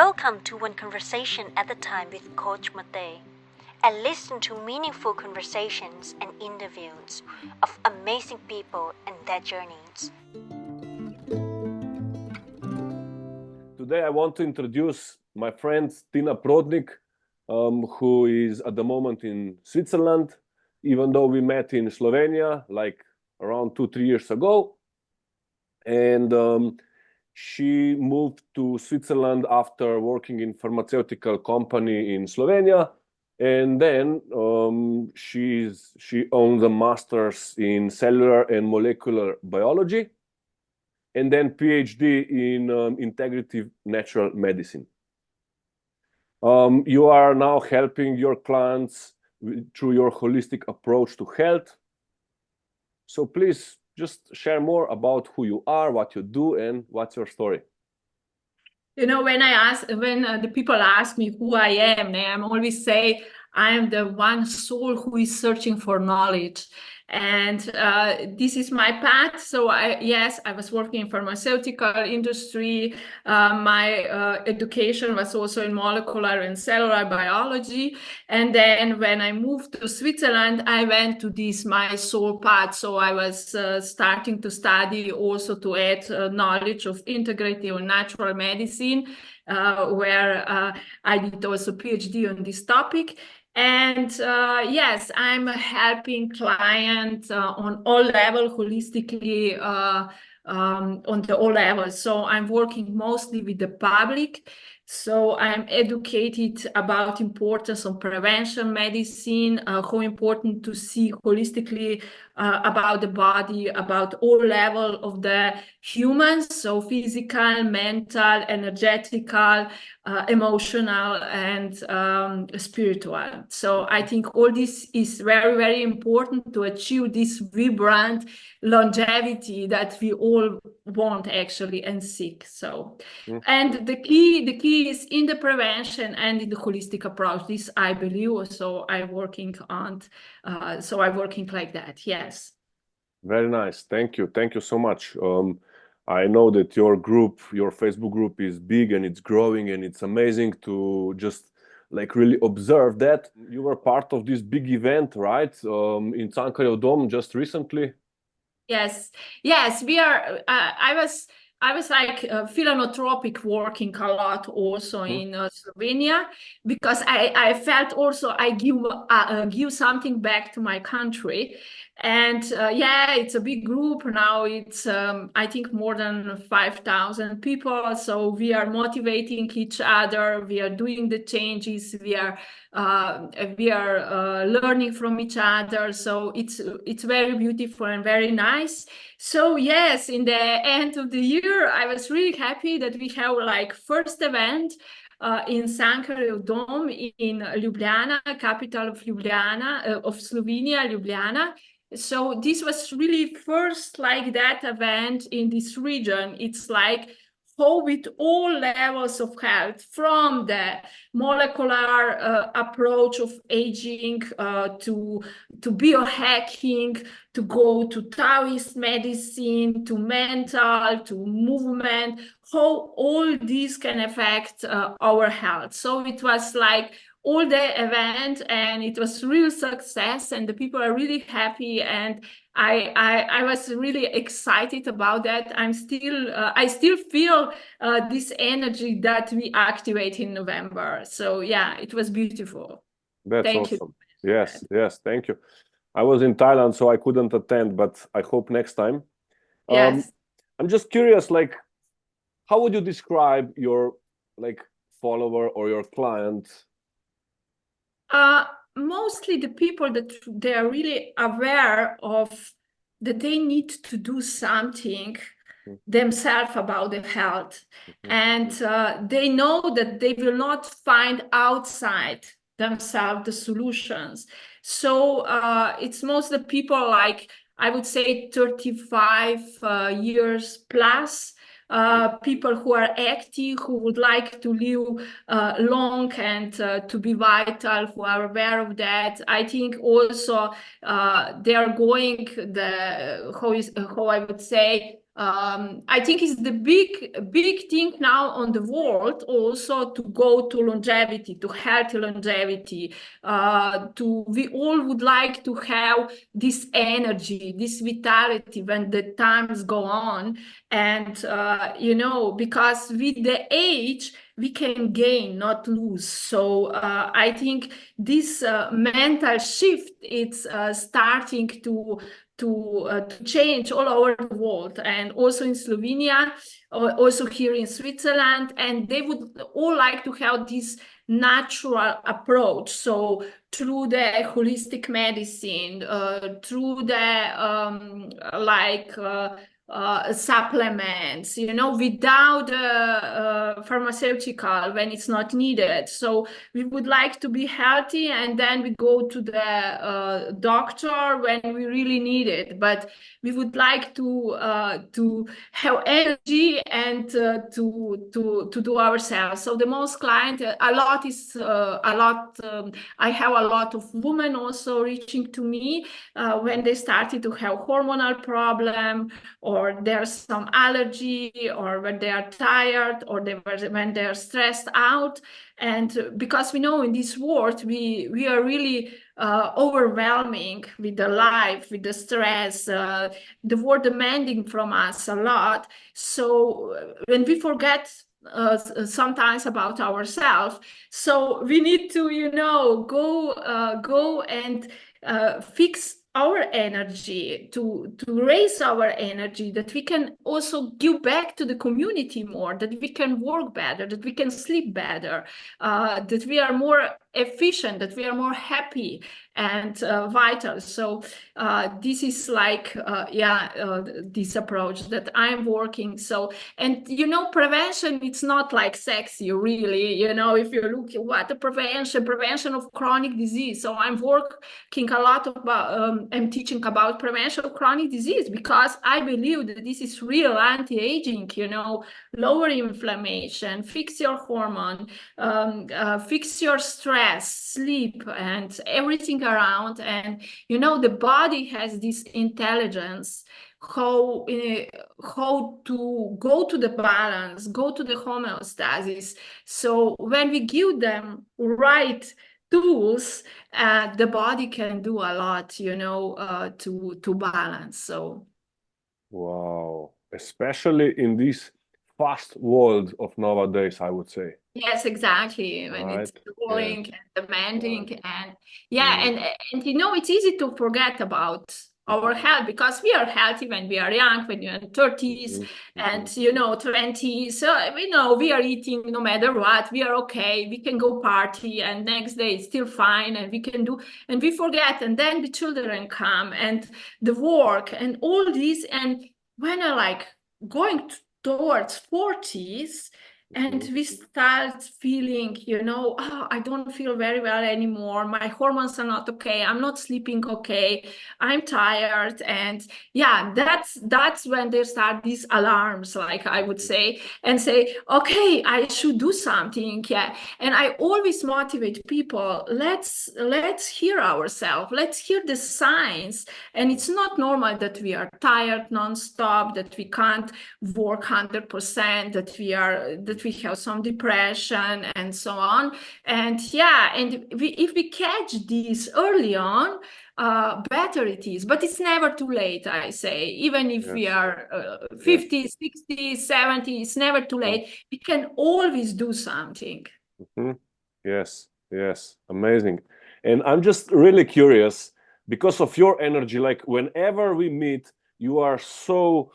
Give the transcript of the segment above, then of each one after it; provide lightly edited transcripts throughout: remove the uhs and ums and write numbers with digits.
Welcome to One Conversation at a Time with Coach Matej, and listen to meaningful conversations and interviews of amazing people and their journeys. Today I want to introduce my friend Tina Prodnik, who is at the moment in Switzerland, even though we met in Slovenia like around 2-3 years ago. And she moved to Switzerland after working in pharmaceutical company in Slovenia. And then she owns a master's in cellular and molecular biology, and then PhD in integrative natural medicine. You are now helping your clients through your holistic approach to health. So please just share more about who you are, what you do, and what's your story. You know, when the people ask me who I am, I'm always say I am the one soul who is searching for knowledge. And this is my path. So I was working in pharmaceutical industry. My education was also in molecular and cellular biology. And then when I moved to Switzerland, I went to this my soul path. So I was starting to study also to add knowledge of integrative and natural medicine, where I did also PhD on this topic. And yes, I'm helping clients on all levels, holistically, on the all levels. So I'm working mostly with the public. So I'm educated about importance of prevention medicine, how important to see holistically about the body, about all level of the humans, so physical, mental, energetical, emotional, and spiritual. So I think all this is very, very important to achieve this vibrant longevity that we all want actually and seek. So, and the key is in the prevention and in the holistic approach. This I believe. So I'm working on. So I'm working like that. Yes. Very nice. Thank you. Thank you so much. I know that your group, your Facebook group, is big and it's growing, and it's amazing to just like really observe that. You were part of this big event, right? In Cankarjev Dom just recently. Yes, we are. I was like philanthropic working a lot also in Slovenia, because I felt also I give something back to my country. And it's a big group now. It's I think more than 5,000 people. So we are motivating each other. We are doing the changes. We are learning from each other. So it's very beautiful and very nice. So yes, in the end of the year, I was really happy that we have like first event in Cankarjev Dom in Ljubljana, capital of Slovenia, Ljubljana. So this was really first like that event in this region. It's like how with all levels of health, from the molecular approach of aging to biohacking, to go to Taoist medicine, to mental, to movement, how all these can affect our health. So it was like all the event, and it was real success, and the people are really happy, and I was really excited about that. I still feel this energy that we activate in November. So yeah, it was beautiful. That's awesome. Yes, thank you. I was in Thailand, so I couldn't attend, but I hope next time. Yes. I'm just curious, like, how would you describe your like follower or your client? Mostly the people that they are really aware of that they need to do something themselves about their health. And they know that they will not find outside themselves the solutions. So it's mostly people like, I would say 35 years plus, people who are active, who would like to live long and to be vital, who are aware of that. I think also they are going how I would say I think it's the big thing now on the world also to go to longevity, to healthy longevity. We all would like to have this energy, this vitality when the times go on, and because with the age we can gain, not lose. So I think this mental shift it's starting to change all over the world, and also in Slovenia, also here in Switzerland, and they would all like to have this natural approach. So through the holistic medicine, through the supplements, without pharmaceutical when it's not needed. So we would like to be healthy, and then we go to the doctor when we really need it. But we would like to have energy and to do ourselves. So the most client, a lot. I have a lot of women also reaching to me when they started to have hormonal problem, or there's some allergy, or when they are tired, or when they're stressed out. And because we know in this world we are really overwhelming with the life, with the stress, the world demanding from us a lot. So when we forget sometimes about ourselves, so we need to go and fix our energy, to raise our energy, that we can also give back to the community more, that we can work better, that we can sleep better, that we are more efficient, that we are more happy and vital. So this is like this approach that I'm working. So, and prevention, it's not like sexy really, if you look at what the prevention of chronic disease. So I'm working a lot about I'm teaching about prevention of chronic disease, because I believe that this is real anti-aging, lower inflammation, fix your hormone, fix your stress, sleep, and everything around. And the body has this intelligence how to go to the balance, go to the homeostasis. So when we give them right tools, the body can do a lot, to balance. So Wow, especially in this fast world of nowadays, I would say. yes, exactly. When it's Right? rolling Yes. and demanding, Right. and Mm. and it's easy to forget about our health, because we are healthy when we are young, when you're in 30s Mhm. and Mhm. 20s. So we know we are eating no matter what, we are okay, we can go party, and next day it's still fine, and we can do, and we forget. And then the children come, and the work, and all this. And when I like going towards 40s, and Mhm. we start feeling, oh, I don't feel very well anymore. My hormones are not okay. I'm not sleeping okay. I'm tired. And that's when there start these alarms, like I would say, and say, okay, I should do something. Yeah. And I always motivate people, let's hear ourselves. Let's hear the signs. And it's not normal that we are tired nonstop, that we can't work 100%, that we have some depression and so on. And if we catch these early on, better it is. But it's never too late, I say. Even if we Yes. are Yes. 50, 60, 70, it's never too Mhm. late. We can always do something. Mhm. Yes. Yes. Amazing. And I'm just really curious because of your energy, like whenever we meet, you are so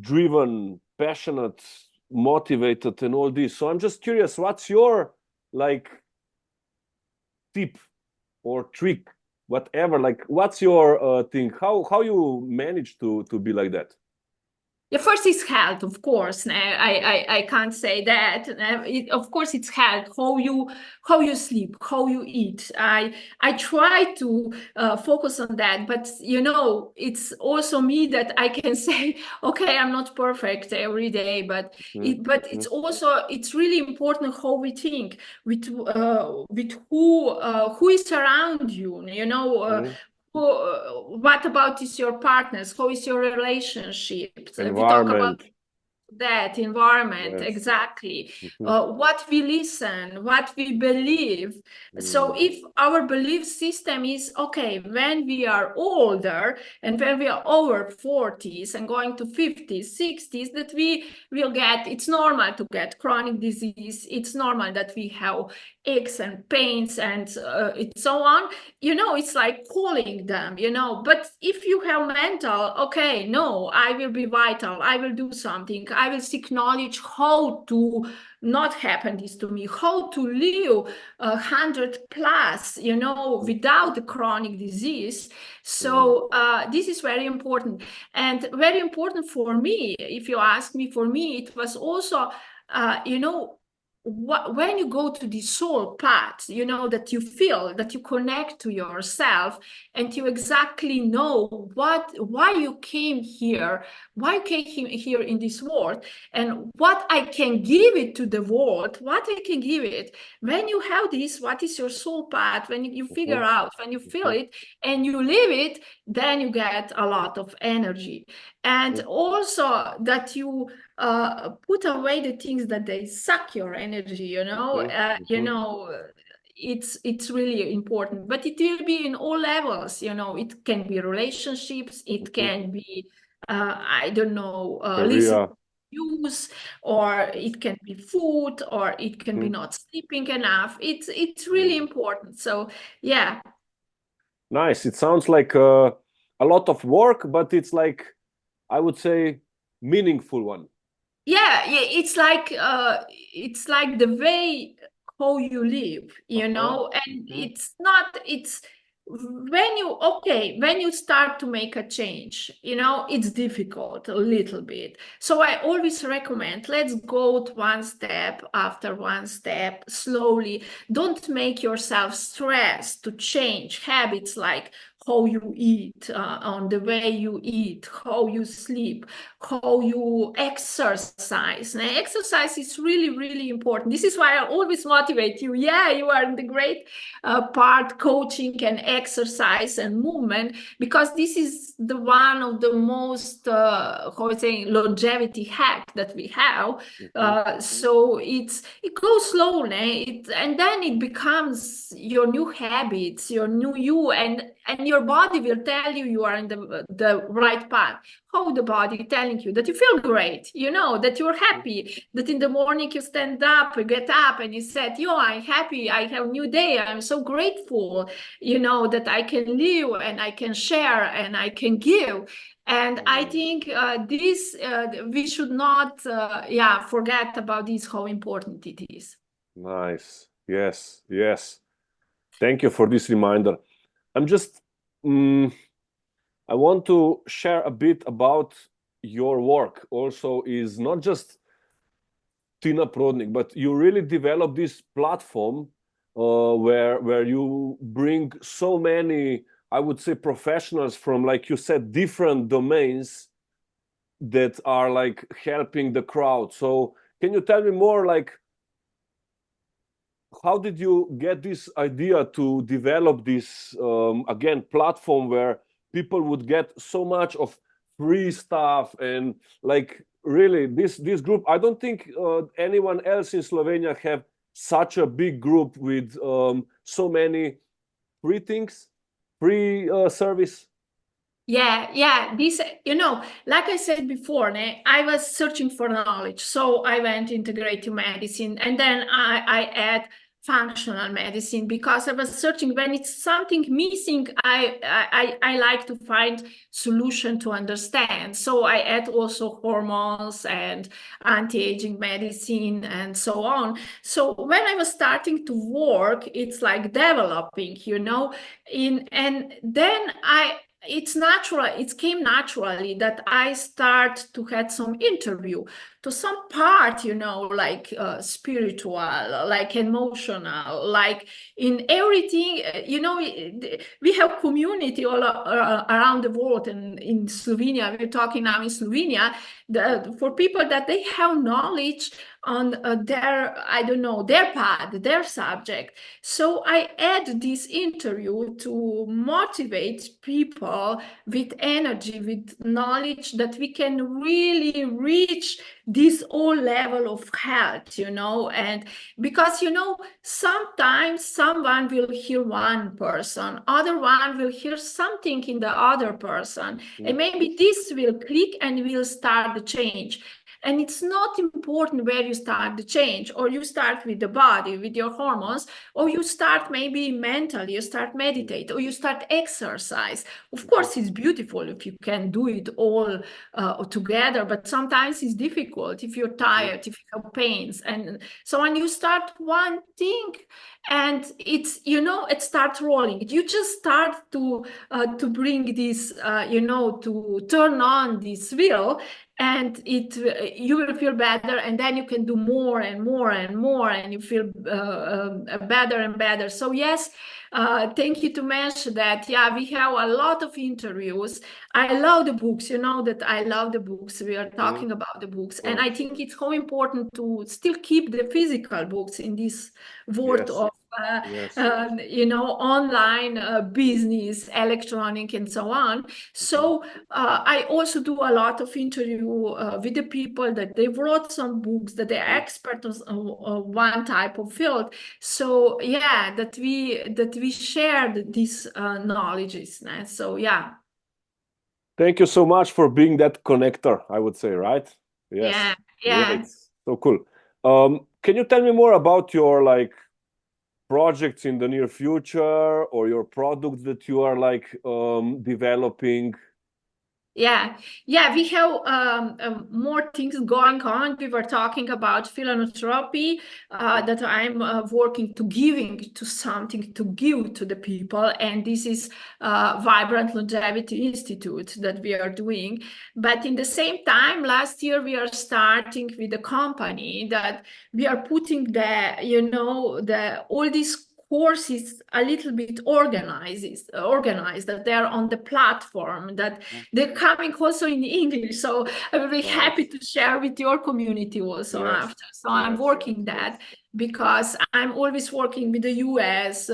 driven, passionate, motivated, and all this. So I'm just curious, what's your like tip or trick, whatever? Like, what's your thing? How you manage to be like that? Yeah, first is health, of course. I can't say that. Of course, it's health. How you sleep, how you eat. I try to focus on that, but it's also me that I can say, okay, I'm not perfect every day, but Mhm. it's really important how we think, with who is around you. Mhm. what about is your partners? How is your relationship? We talk about Environment. that environment, Yes. exactly. Mhm. What we listen, what we believe. So if our belief system is okay, when we are older and when we are over 40s and going to 50s, 60s, that we will get, it's normal to get chronic disease. It's normal that we have aches and pains and so on. It's like calling them, but if you have mental, okay, no, I will be vital, I will do something, I will seek knowledge how to not happen this to me, how to live 100 plus, without the chronic disease. So this is very important, and very important for me. If you ask me, for me it was also when you go to the soul path, that you feel that you connect to yourself and you exactly know why you came here, why you came here in this world, and what I can give it to the world, what I can give it. When you have this, what is your soul path, when you figure out, when you feel it and you live it, then you get a lot of energy. And also that you put away the things that they suck your energy, it's really important, but it will be in all levels. It can be relationships, it can be I don't know, listen Career. use, or it can be food, or it can be not sleeping enough. It's really important. So yeah. Nice. It sounds like a lot of work, but it's like, I would say, meaningful one. Yeah, it's like the way how you live, and it's when you start to make a change, it's difficult a little bit. So I always recommend, let's go to one step after one step, slowly. Don't make yourself stressed to change habits, like how you eat, on the way you eat, how you sleep, how you exercise. Now, exercise is really, really important. This is why I always motivate you. Yeah, you are in the great part, coaching and exercise and movement, because this is the one of the most, how I say, longevity hack that we have. So it goes slowly, and then it becomes your new habits, your new you, and your body will tell you you are in the right path. How the body telling you that you feel great, that you're happy, that in the morning you stand up, you get up and you said, yo, I'm happy, I have a new day, I'm so grateful, that I can live and I can share and I can give. And I think this we should not forget about this, how important it is. Nice. Yes. Thank you for this reminder. I'm just, I want to share a bit about your work. Also, is not just Tina Prodnik, but you really develop this platform where you bring so many, I would say, professionals from, like you said, different domains that are like helping the crowd. So can you tell me more, like, how did you get this idea to develop this again platform where people would get so much of free stuff, and like really this group, I don't think anyone else in Slovenia have such a big group with so many free things, free service. Yeah. This, like I said before, I was searching for knowledge. So I went integrative medicine, and then I add functional medicine, because I was searching when it's something missing. I like to find solution to understand. So I add also hormones and anti-aging medicine and so on. So when I was starting to work, it's like developing, and then it came naturally that I start to had some interview to some part, like spiritual, like emotional, like in everything. We have community all around the world, and in Slovenia, we're talking now in Slovenia, for people that they have knowledge on their, I don't know, their path, their subject. So I add this interview to motivate people with energy, with knowledge, that we can really reach this whole level of health, and because, sometimes someone will hear one person, other one will hear something in the other person, and maybe this will click and will start the change. And it's not important where you start the change, or you start with the body, with your hormones, or you start maybe mentally, you start meditate, or you start exercise. Of course, it's beautiful if you can do it all together, but sometimes it's difficult if you're tired, if you have pains. And so when you start one thing, and it's, it starts rolling, you just start to bring this, to turn on this wheel, and you will feel better, and then you can do more and more and more, and you feel better and better. So yes, thank you to mention that. Yeah, we have a lot of interviews. I love the books, that I love the books. We are talking about the books, and I think it's so important to still keep the physical books in this world of online business, electronic, and so on. So I also do a lot of interview with the people that they wrote some books, that they're experts on one type of field. So yeah, that we shared this knowledges. So yeah. Thank you so much for being that connector, I would say, right? Yes. Yeah. Great. So cool. Can you tell me more about your projects in the near future, or your products that you are developing? Yeah, we have more things going on. We were talking about philanthropy, that I'm working to giving to something to give to the people, and this is Vibrant Longevity Institute that we are doing. But in the same time, last year we are starting with a company that we are putting all these courses a little bit organized, that they're on the platform, that they're coming also in English. So I'm very happy to share with your community also after. So I'm working that, because I'm always working with the US,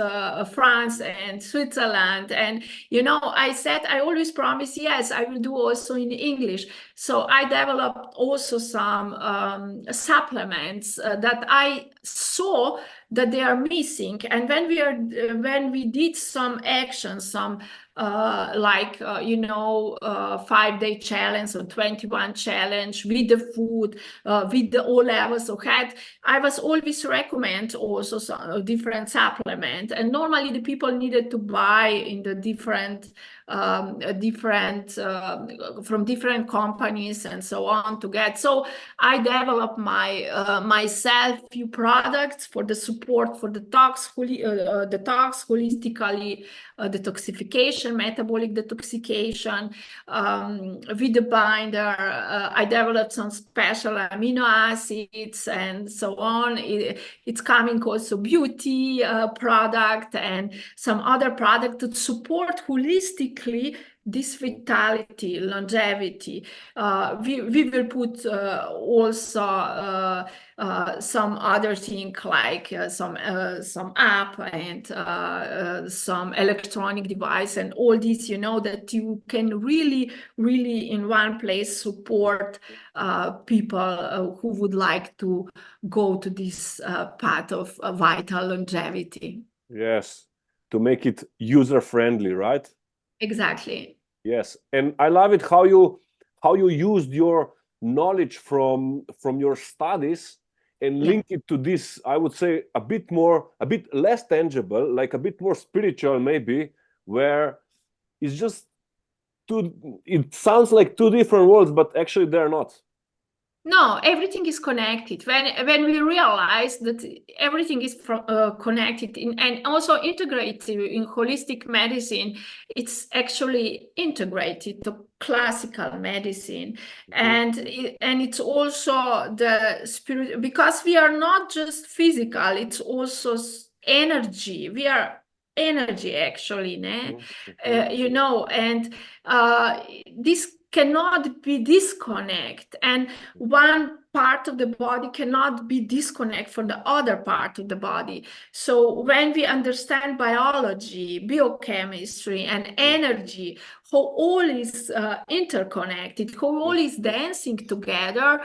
France, and Switzerland. And, I said, I always promise, yes, I will do also in English. So I developed also some supplements that I saw that they are missing. And when we did some actions, some 5-day challenge or 21 challenge with the food, with the all levels of health, I was always recommend also some different supplement. And normally the people needed to buy in the different from different companies and so on to get. So I developed myself few products for the support for the tox holistically, detoxification, metabolic detoxification, with the binder. I developed some special amino acids and so on. It's coming also beauty product and some other product to support holistically this vitality, longevity. We will put also some other thing like some app and some electronic device and all this, that you can really in one place support people who would like to go to this path of vital longevity. Yes, to make it user-friendly, right? Exactly. Yes, and I love it how you used your knowledge from your studies and link it to this, I would say, a bit less tangible, like a bit more spiritual maybe, where it's just it sounds like two different worlds, but actually they're not. No, everything is connected. When we realize that everything is connected and also integrated in holistic medicine, it's actually integrated to classical medicine, and it's also the spirit, because we are not just physical. It's also energy. We are energy actually, né? You know, and this cannot be disconnect, and one part of the body cannot be disconnect from the other part of the body. So when we understand biology, biochemistry, and energy, how all is interconnected, how all is dancing together,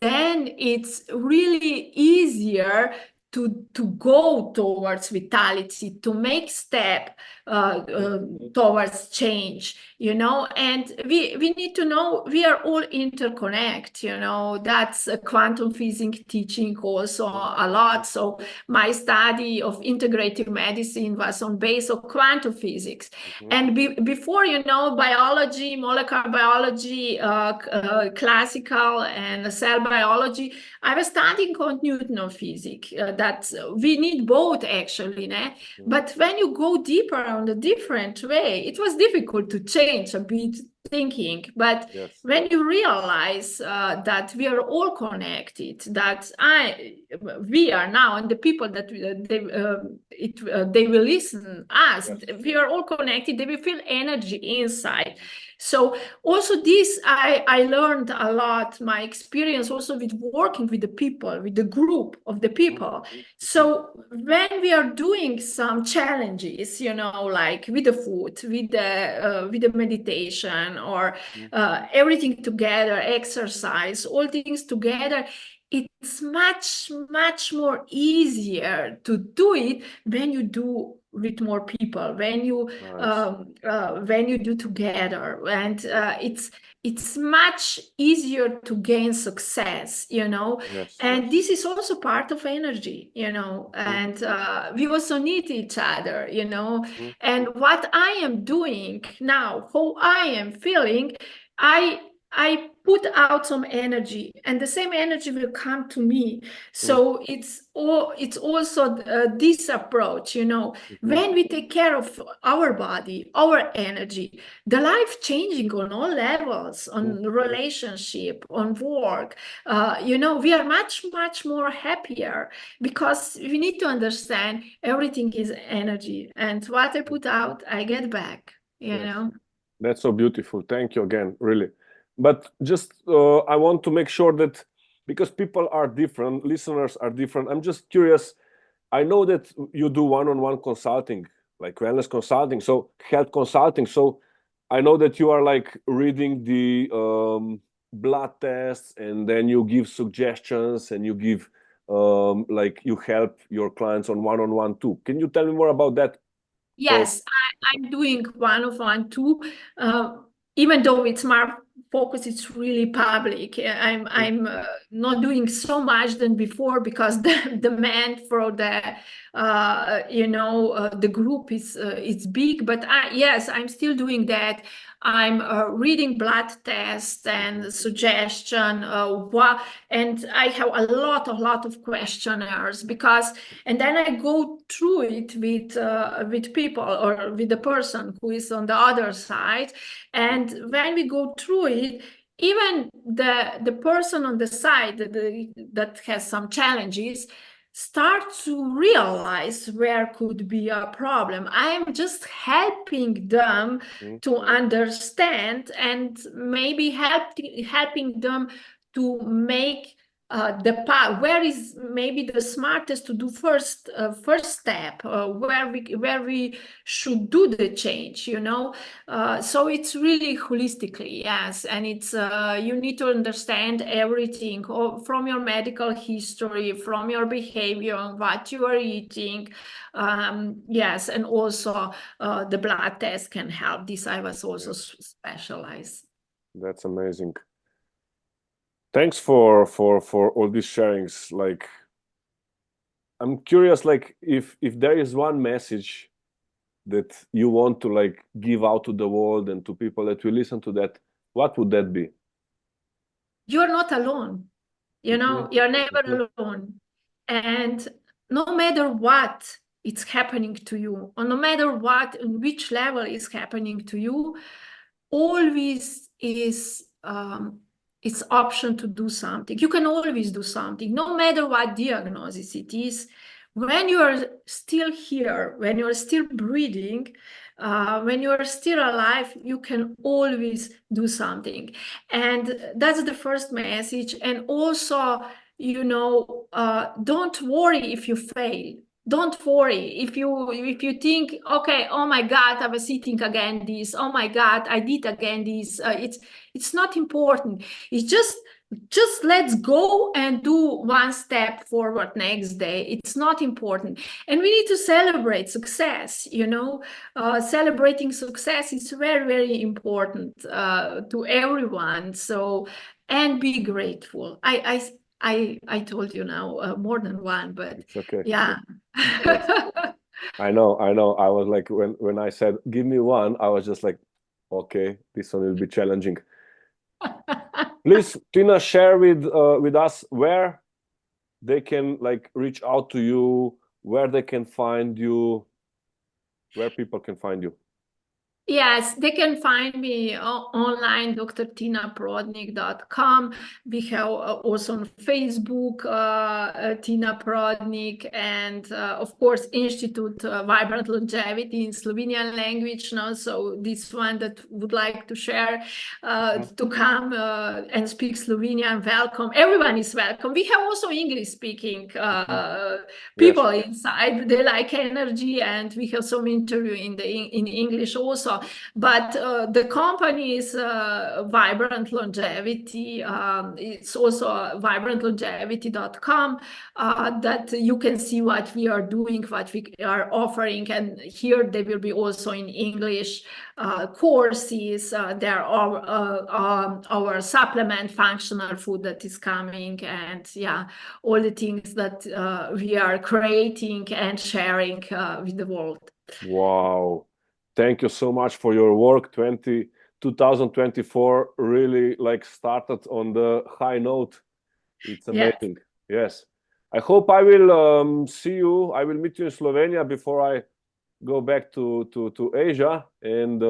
then it's really easier to go towards vitality, to make step towards change, you know. And we need to know we are all interconnect, you know. That's a quantum physics teaching also a lot. So my study of integrative medicine was on base of quantum physics. And before, you know, biology, molecular biology, classical and cell biology, I was studying on Newton physics. That we need both actually, né? But when you go deeper on a different way, it was difficult to change a bit thinking. But when you realize that we are all connected, that we are now, and the people that they will listen us, we are all connected. They will feel energy inside. So also this, I learned a lot, my experience also with working with the people, with the group of the people. So when we are doing some challenges, you know, like with the food, with the meditation, or everything together, exercise, all things together, it's much more easier to do it when you do with more people, when you do together, and it's much easier to gain success, you know. And this is also part of energy, you know. And we also need each other, you know. And what I am doing now, how I am feeling, I put out some energy, and the same energy will come to me. So it's also this approach, you know. When we take care of our body, our energy, the life changing on all levels, on relationship, on work, you know, we are much more happier, because we need to understand everything is energy, and what I put out, I get back, you know. That's so beautiful. Thank you again, really. But just I want to make sure that, because people are different, listeners are different, I'm just curious. I know that you do one-on-one consulting, like wellness consulting, so health consulting. So I know that you are like reading the blood tests, and then you give suggestions, and you give like you help your clients on one-on-one too. Can you tell me more about that? Yes, I'm doing one-on-one too. Even though it's more focus, it's really public. I'm not doing so much than before, because the demand for the you know, the group is it's big. But yes, I'm still doing that. I'm reading blood tests and suggestion, and I have a lot of questionnaires, because, and then I go through it with people, or with the person who is on the other side. And when we go through it, even the person on the side that has some challenges start to realize where could be a problem. I'm just helping them to understand, and maybe helping them to make the path, where is maybe the smartest to do first step, where we should do the change, you know. So it's really holistically, yes. And it's you need to understand everything, from your medical history, from your behavior, what you are eating. Yes, and also the blood test can help. This I was also specialized. That's amazing. Thanks for all these sharings. Like, I'm curious, like, if there is one message that you want to like give out to the world and to people that will listen to that, what would that be? you're not alone. You're never alone. And no matter what it's happening to you, or no matter what, in which level is happening to you, always is it's option to do something. You can always do something, no matter what diagnosis it is. When you are still here, when you're still breathing, when you're still alive, you can always do something. And that's the first message. And also, don't worry if you fail. Don't worry if you think, okay, oh my God, I was eating again this, oh my God, I did again this. It's not important. It's just let's go and do one step forward next day. It's not important. And we need to celebrate success. Celebrating success is very, very important to everyone. So, and be grateful. I told you now more than one, but It's okay. yeah. Yes. I know. I was like, when I said, give me one, I was just like, okay, this one will be challenging. Please, Tina, share with us where they can like reach out to you, where they can find you, where people can find you. Yes, they can find me online, drtinaprodnik.com. We have also on Facebook, Tina Prodnik, and of course, Institute Vibrant Longevity in Slovenian language. So this one that would like to share, to come and speak Slovenian, welcome. Everyone is welcome. We have also English speaking people inside. They like energy, and we have some interview in English also. But the company is Vibrant Longevity. It's also vibrantlongevity.com that you can see what we are doing, what we are offering. And here they will be also in English courses. There are our supplement functional food that is coming. And yeah, all the things that we are creating and sharing with the world. Wow. Thank you so much for your work. 2024 really like started on the high note. It's amazing. Yes. I hope I will see you. I will meet you in Slovenia before I go back to Asia. And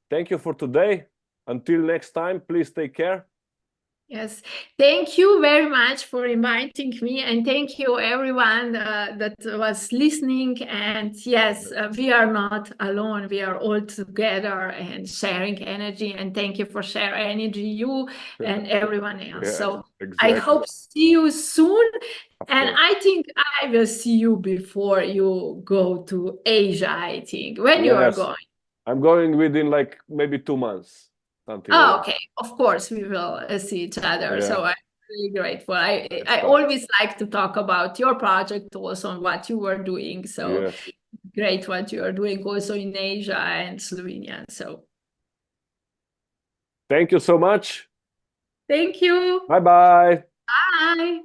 thank you for today. Until next time, please take care. Yes, thank you very much for inviting me, and thank you everyone that was listening. And yes, we are not alone. We are all together and sharing energy. And thank you for sharing energy, you and everyone else. Yeah, so exactly. I hope see you soon. And course. I think I will see you before you go to Asia, I think. When you are going? I'm going within like maybe 2 months. Something Oh, like okay. Of course, we will see each other. Yeah. So I'm really grateful. I always like to talk about your project also and what you were doing. So great what you are doing also in Asia and Slovenia. So thank you so much. thank you. Bye-bye. Bye.